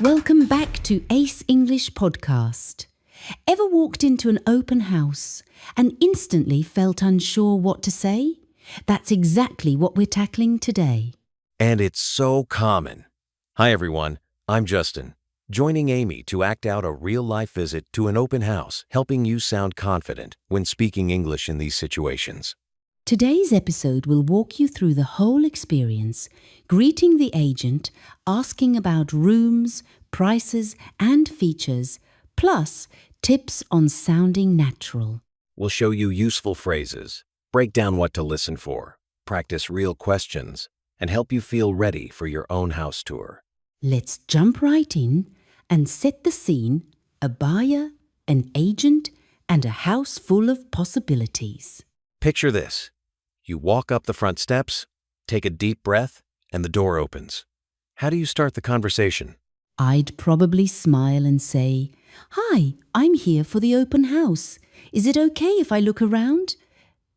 Welcome back to Ace English Podcast. Ever walked into an open house and instantly felt unsure what to say? That's exactly what we're tackling today. And it's so common. Hi everyone, I'm Justin, joining Amy to act out a real-life visit to an open house, helping you sound confident when speaking English in these situations. Today's episode will walk you through the whole experience, greeting the agent, asking about rooms, prices and features, plus tips on sounding natural. We'll show you useful phrases, break down what to listen for, practice real questions, and help you feel ready for your own house tour. Let's jump right in and set the scene: a buyer, an agent, and a house full of possibilities. Picture this. You walk up the front steps, take a deep breath, and the door opens. How do you start the conversation? I'd probably smile and say, "Hi, I'm here for the open house. Is it okay if I look around?"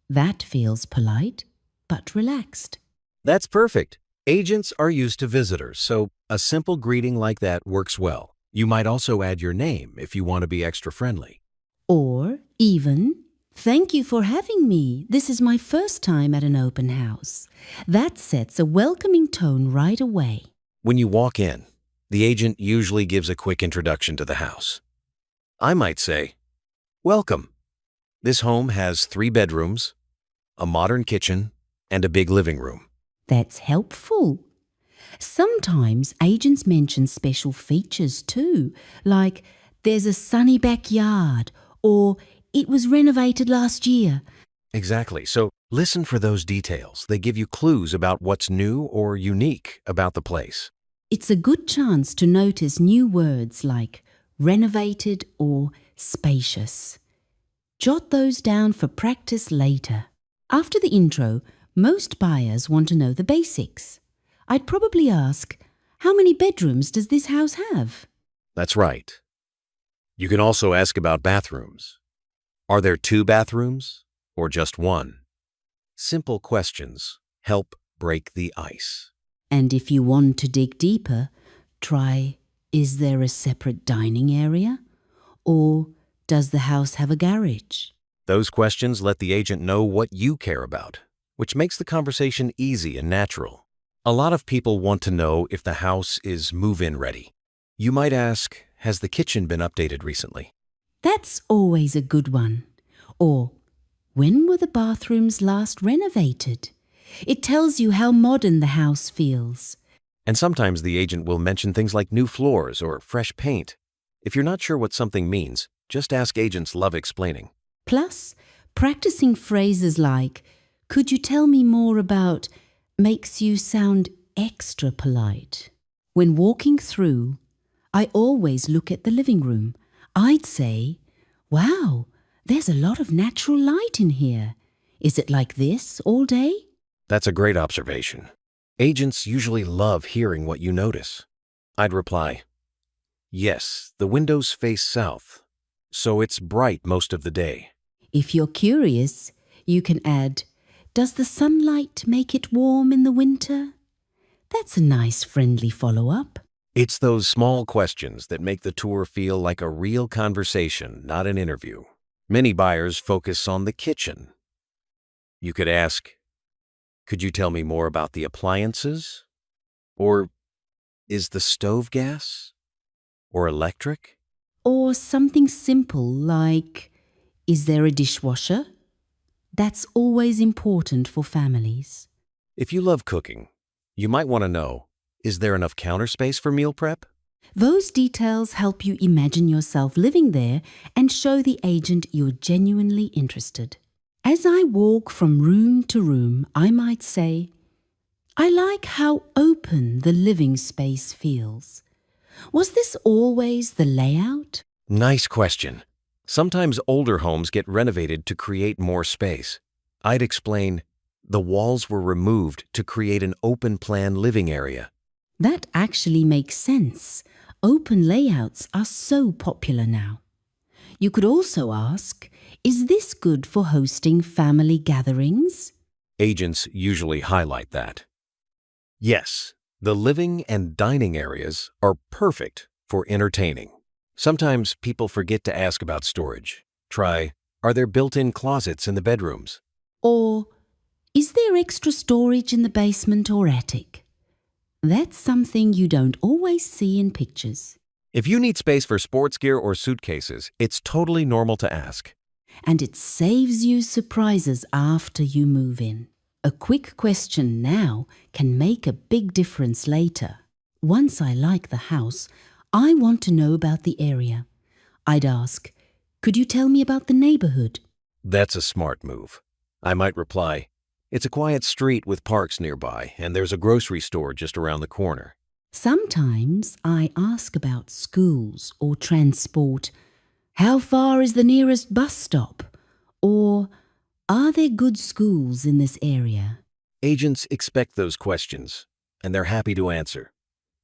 That feels polite, but relaxed. That's perfect. Agents are used to visitors, so a simple greeting like that works well. You might also add your name if you want to be extra friendly. Or even, "Thank you for having me. This is my first time at an open house." That sets a welcoming tone right away. When you walk in, the agent usually gives a quick introduction to the house. I might say, "Welcome. This home has 3 bedrooms, a modern kitchen, and a big living room." That's helpful. Sometimes agents mention special features too, like there's a sunny backyard or it was renovated last year. Exactly. So listen for those details. They give you clues about what's new or unique about the place. It's a good chance to notice new words like renovated or spacious. Jot those down for practice later. After the intro, most buyers want to know the basics. I'd probably ask, "How many bedrooms does this house have?" That's right. You can also ask about bathrooms. Are there 2 bathrooms or just 1? Simple questions help break the ice. And if you want to dig deeper, try, "Is there a separate dining area?" Or, "Does the house have a garage?" Those questions let the agent know what you care about, which makes the conversation easy and natural. A lot of people want to know if the house is move-in ready. You might ask, "Has the kitchen been updated recently?" That's always a good one. Or, "When were the bathrooms last renovated?" It tells you how modern the house feels. And sometimes the agent will mention things like new floors or fresh paint. If you're not sure what something means, just ask. Agents love explaining. Plus, practicing phrases like, "Could you tell me more about," makes you sound extra polite. When walking through, I always look at the living room. I'd say, "Wow, there's a lot of natural light in here. Is it like this all day?" That's a great observation. Agents usually love hearing what you notice. I'd reply, "Yes, the windows face south, so it's bright most of the day." If you're curious, you can add, "Does the sunlight make it warm in the winter?" That's a nice friendly follow-up. It's those small questions that make the tour feel like a real conversation, not an interview. Many buyers focus on the kitchen. You could ask, "Could you tell me more about the appliances?" Or, "Is the stove gas or electric?" Or something simple like, "Is there a dishwasher?" That's always important for families. If you love cooking, you might want to know, is there enough counter space for meal prep? Those details help you imagine yourself living there and show the agent you're genuinely interested. As I walk from room to room, I might say, "I like how open the living space feels. Was this always the layout?" Nice question. Sometimes older homes get renovated to create more space. I'd explain, the walls were removed to create an open-plan living area. That actually makes sense. Open layouts are so popular now. You could also ask, "Is this good for hosting family gatherings?" Agents usually highlight that. Yes, the living and dining areas are perfect for entertaining. Sometimes people forget to ask about storage. Try, are there built-in closets in the bedrooms? Or, is there extra storage in the basement or attic? That's something you don't always see in pictures. If you need space for sports gear or suitcases, it's totally normal to ask. And it saves you surprises after you move in. A quick question now can make a big difference later. Once I like the house, I want to know about the area. I'd ask, could you tell me about the neighborhood? That's a smart move. I might reply, it's a quiet street with parks nearby, and there's a grocery store just around the corner. Sometimes I ask about schools or transport. How far is the nearest bus stop? Or, are there good schools in this area? Agents expect those questions, and they're happy to answer.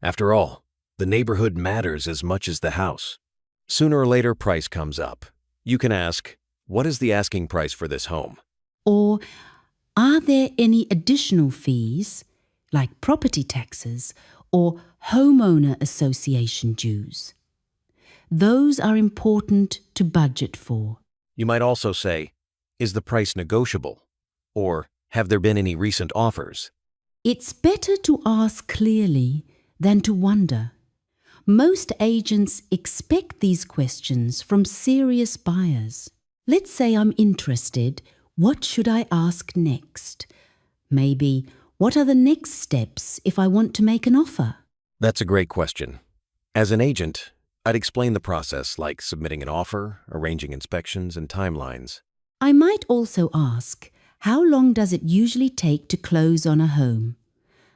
After all, the neighborhood matters as much as the house. Sooner or later, price comes up. You can ask, what is the asking price for this home? Or, are there any additional fees, like property taxes or homeowner association dues? Those are important to budget for. You might also say, is the price negotiable? Or, have there been any recent offers? It's better to ask clearly than to wonder. Most agents expect these questions from serious buyers. Let's say I'm interested. What should I ask next? Maybe, what are the next steps if I want to make an offer? That's a great question. As an agent, I'd explain the process, like submitting an offer, arranging inspections, and timelines. I might also ask, how long does it usually take to close on a home?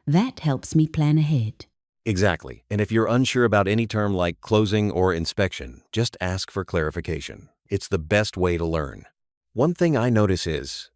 That helps me plan ahead. Exactly. And if you're unsure about any term like closing or inspection, just ask for clarification. It's the best way to learn. One thing I notice is,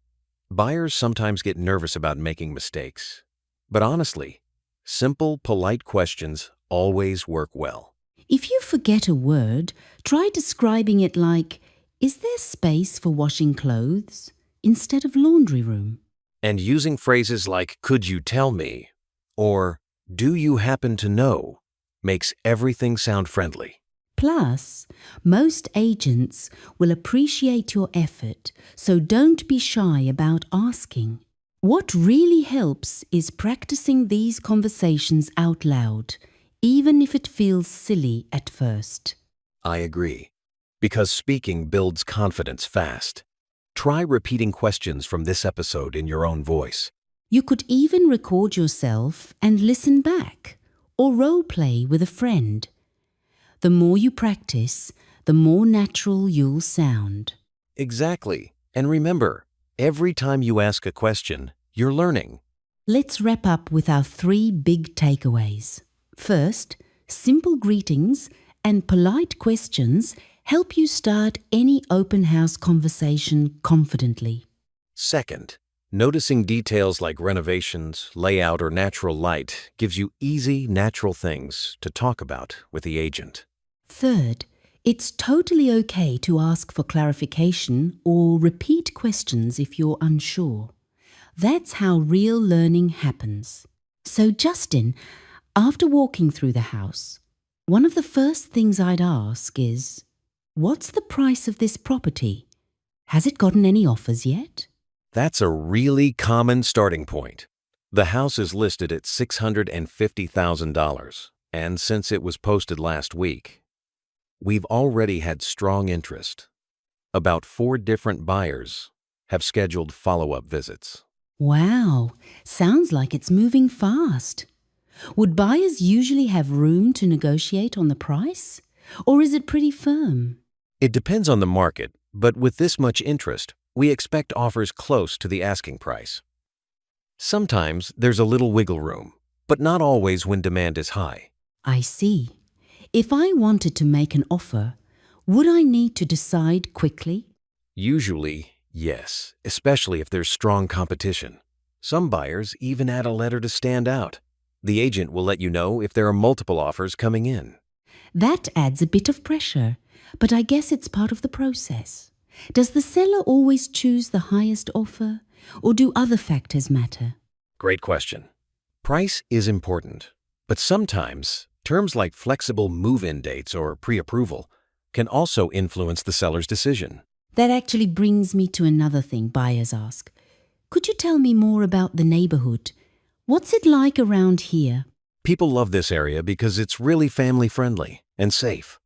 buyers sometimes get nervous about making mistakes. But honestly, simple, polite questions always work well. If you forget a word, try describing it like, is there space for washing clothes instead of laundry room? And using phrases like, could you tell me? Or, do you happen to know? Makes everything sound friendly. Plus, most agents will appreciate your effort, so don't be shy about asking. What really helps is practicing these conversations out loud, even if it feels silly at first. I agree. Because speaking builds confidence fast. Try repeating questions from this episode in your own voice. You could even record yourself and listen back, or role play with a friend. The more you practice, the more natural you'll sound. Exactly. And remember, every time you ask a question, you're learning. Let's wrap up with our 3 big takeaways. First, simple greetings and polite questions help you start any open house conversation confidently. Second, noticing details like renovations, layout, or natural light gives you easy, natural things to talk about with the agent. Third, it's totally okay to ask for clarification or repeat questions if you're unsure. That's how real learning happens. So, Justin, after walking through the house, one of the first things I'd ask is, what's the price of this property? Has it gotten any offers yet? That's a really common starting point. The house is listed at $650,000, and since it was posted last week, we've already had strong interest. About 4 different buyers have scheduled follow-up visits. Wow, sounds like it's moving fast. Would buyers usually have room to negotiate on the price? Or is it pretty firm? It depends on the market, but with this much interest, we expect offers close to the asking price. Sometimes there's a little wiggle room, but not always when demand is high. I see. If I wanted to make an offer, would I need to decide quickly? Usually, yes, especially if there's strong competition. Some buyers even add a letter to stand out. The agent will let you know if there are multiple offers coming in. That adds a bit of pressure, but I guess it's part of the process. Does the seller always choose the highest offer, or do other factors matter? Great question. Price is important, but sometimes Terms like flexible move-in dates or pre-approval can also influence the seller's decision. That actually brings me to another thing buyers ask. Could you tell me more about the neighborhood? What's it like around here? People love this area because it's really family-friendly and safe.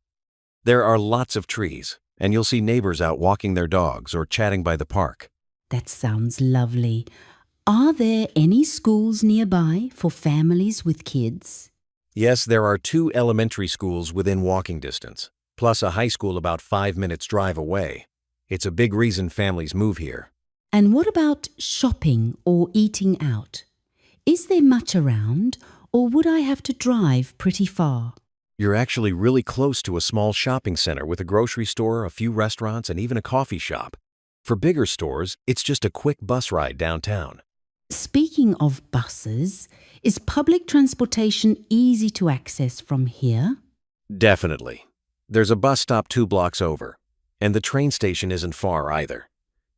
There are lots of trees, and you'll see neighbors out walking their dogs or chatting by the park. That sounds lovely. Are there any schools nearby for families with kids? Yes, there are 2 elementary schools within walking distance, plus a high school about 5 minutes drive away. It's a big reason families move here. And what about shopping or eating out? Is there much around, or would I have to drive pretty far? You're actually really close to a small shopping center with a grocery store, a few restaurants, and even a coffee shop. For bigger stores, it's just a quick bus ride downtown. Speaking of buses, is public transportation easy to access from here? Definitely. There's a bus stop 2 blocks over, and the train station isn't far either.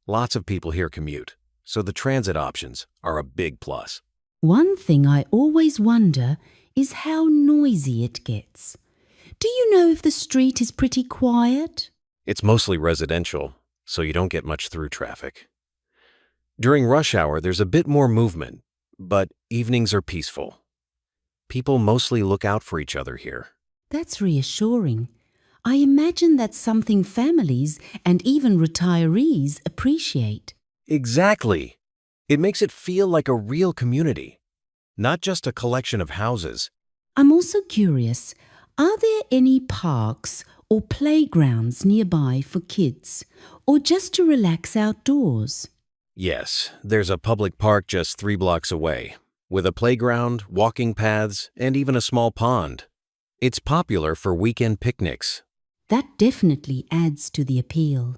Lots of people here commute, so the transit options are a big plus. One thing I always wonder is how noisy it gets. Do you know if the street is pretty quiet? It's mostly residential, so you don't get much through traffic. During rush hour, there's a bit more movement, but evenings are peaceful. People mostly look out for each other here. That's reassuring. I imagine that's something families and even retirees appreciate. Exactly. It makes it feel like a real community, not just a collection of houses. I'm also curious, are there any parks or playgrounds nearby for kids, or just to relax outdoors? Yes, there's a public park just 3 blocks away, with a playground, walking paths, and even a small pond. It's popular for weekend picnics. That definitely adds to the appeal.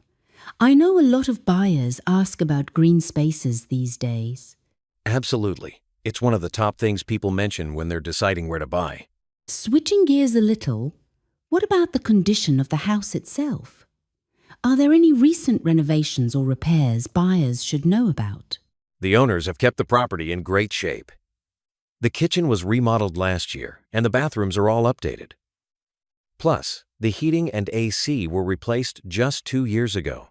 I know a lot of buyers ask about green spaces these days. Absolutely. It's one of the top things people mention when they're deciding where to buy. Switching gears a little, what about the condition of the house itself? Are there any recent renovations or repairs buyers should know about? The owners have kept the property in great shape. The kitchen was remodeled last year, and the bathrooms are all updated. Plus, the heating and AC were replaced just 2 years ago.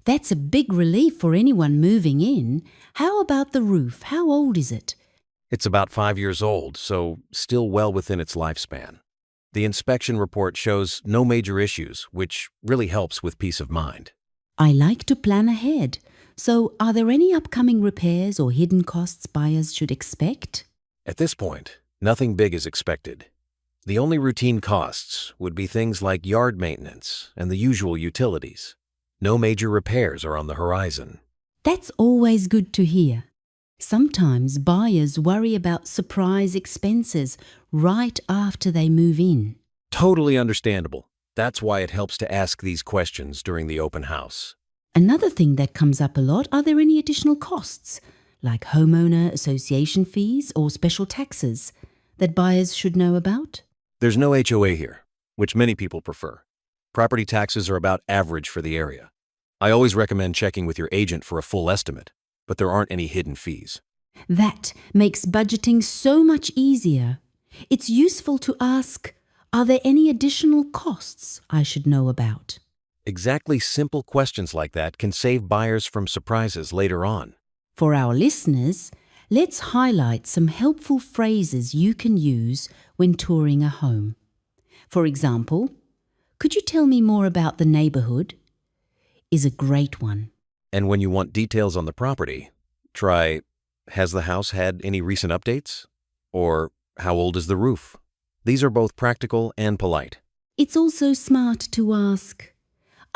That's a big relief for anyone moving in. How about the roof? How old is it? It's about 5 years old, so still well within its lifespan. The inspection report shows no major issues, which really helps with peace of mind. I like to plan ahead. So, are there any upcoming repairs or hidden costs buyers should expect? At this point, nothing big is expected. The only routine costs would be things like yard maintenance and the usual utilities. No major repairs are on the horizon. That's always good to hear. Sometimes buyers worry about surprise expenses right after they move in. Totally understandable. That's why it helps to ask these questions during the open house. Another thing that comes up a lot, are there any additional costs, like homeowner association fees or special taxes, that buyers should know about? There's no HOA here, which many people prefer. Property taxes are about average for the area. I always recommend checking with your agent for a full estimate, but there aren't any hidden fees. That makes budgeting so much easier. It's useful to ask, are there any additional costs I should know about? Exactly, simple questions like that can save buyers from surprises later on. For our listeners, let's highlight some helpful phrases you can use when touring a home. For example, could you tell me more about the neighborhood? Is a great one. And when you want details on the property, try, has the house had any recent updates? Or, how old is the roof? These are both practical and polite. It's also smart to ask,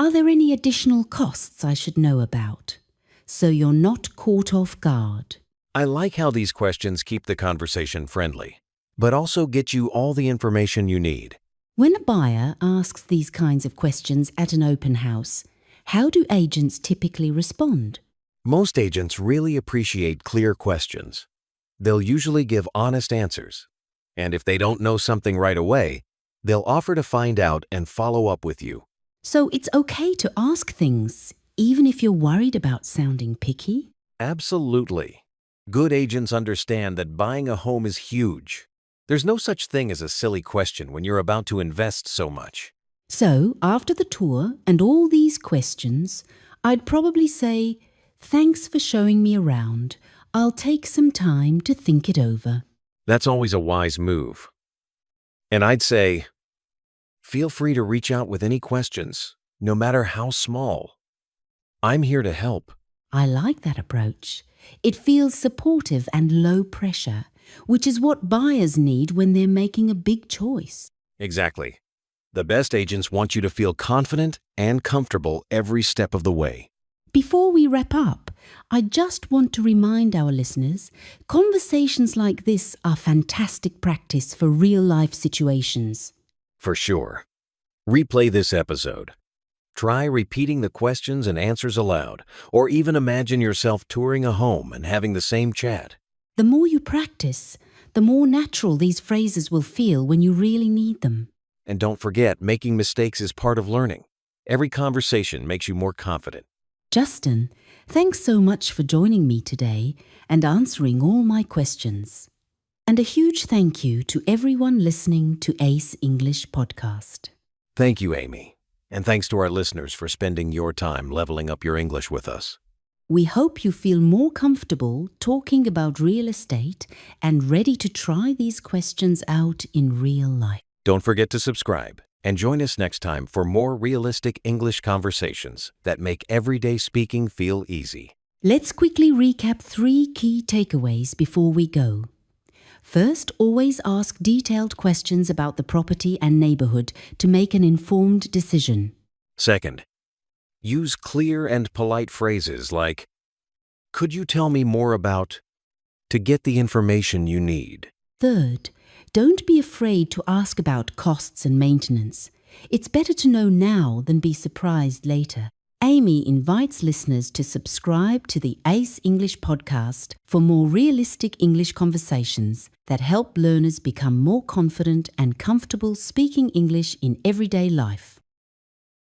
are there any additional costs I should know about? So you're not caught off guard. I like how these questions keep the conversation friendly, but also get you all the information you need. When a buyer asks these kinds of questions at an open house, how do agents typically respond? Most agents really appreciate clear questions. They'll usually give honest answers. And if they don't know something right away, they'll offer to find out and follow up with you. So it's okay to ask things, even if you're worried about sounding picky? Absolutely. Good agents understand that buying a home is huge. There's no such thing as a silly question when you're about to invest so much. So, after the tour and all these questions, I'd probably say, "Thanks for showing me around. I'll take some time to think it over." That's always a wise move. And I'd say, feel free to reach out with any questions, no matter how small. I'm here to help. I like that approach. It feels supportive and low pressure, which is what buyers need when they're making a big choice. Exactly. The best agents want you to feel confident and comfortable every step of the way. Before we wrap up, I just want to remind our listeners, conversations like this are fantastic practice for real-life situations. For sure. Replay this episode. Try repeating the questions and answers aloud, or even imagine yourself touring a home and having the same chat. The more you practice, the more natural these phrases will feel when you really need them. And don't forget, making mistakes is part of learning. Every conversation makes you more confident. Justin, thanks so much for joining me today and answering all my questions. And a huge thank you to everyone listening to Ace English Podcast. Thank you, Amy. And thanks to our listeners for spending your time leveling up your English with us. We hope you feel more comfortable talking about real estate and ready to try these questions out in real life. Don't forget to subscribe and join us next time for more realistic English conversations that make everyday speaking feel easy. Let's quickly recap 3 key takeaways before we go. First, always ask detailed questions about the property and neighborhood to make an informed decision. Second, use clear and polite phrases like, "Could you tell me more about," to get the information you need. Third, don't be afraid to ask about costs and maintenance. It's better to know now than be surprised later. Amy invites listeners to subscribe to the Ace English Podcast for more realistic English conversations that help learners become more confident and comfortable speaking English in everyday life.